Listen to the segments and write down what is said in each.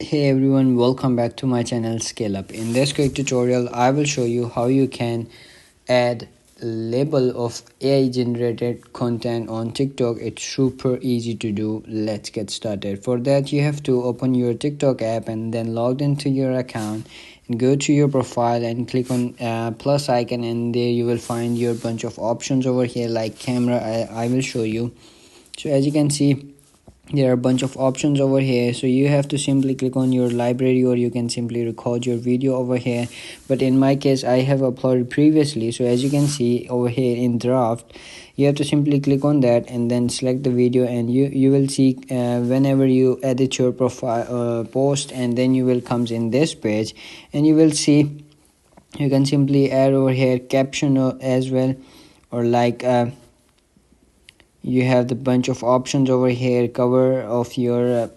Hey everyone, welcome back to my channel Scale Up. In this quick tutorial, I will show you how you can add label of AI generated content on TikTok. It's super easy to do. Let's get started. For that, you have to open your TikTok app and then log into your account and go to your profile and click on plus icon, and there you will find your bunch of options over here like camera. I will show you. So as you can see, there are a bunch of options over here, so you have to simply click on your library, or you can simply record your video over here. But in my case, I have uploaded previously, so as you can see over here in draft, you have to simply click on that and then select the video, and you will see whenever you edit your profile post, and then you will comes in this page, and you will see you can simply add over here caption as well, or like you have the bunch of options over here, cover of your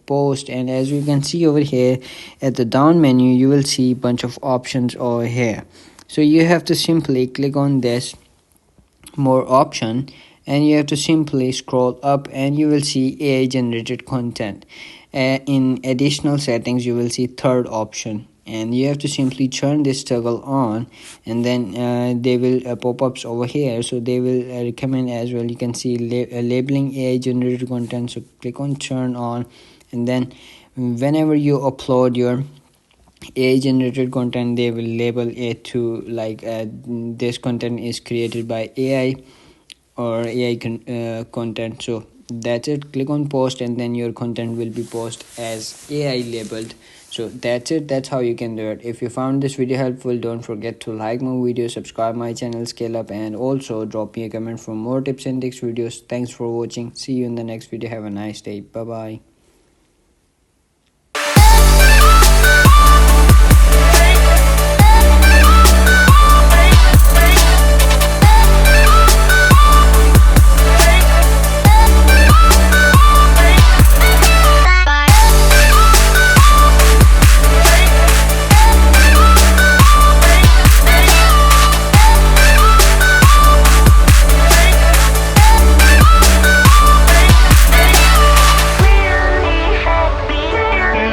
post. And as you can see over here at the down menu, you will see bunch of options over here. So you have to simply click on this more option, and you have to simply scroll up, and you will see AI generated content. In additional settings, you will see third option, and you have to simply turn this toggle on, and then they will pop-ups over here, so they will recommend as well. You can see labeling AI generated content, so click on turn on, and then whenever you upload your AI generated content, they will label it to like this content is created by AI or AI content. So that's it. Click on post, and then your content will be posted as AI labeled. So that's it. That's how you can do it. If you found this video helpful, don't forget to like my video, subscribe my channel Scale Up, and also drop me a comment for more tips and tricks videos. Thanks for watching. See you in the next video. Have a nice day. Bye bye.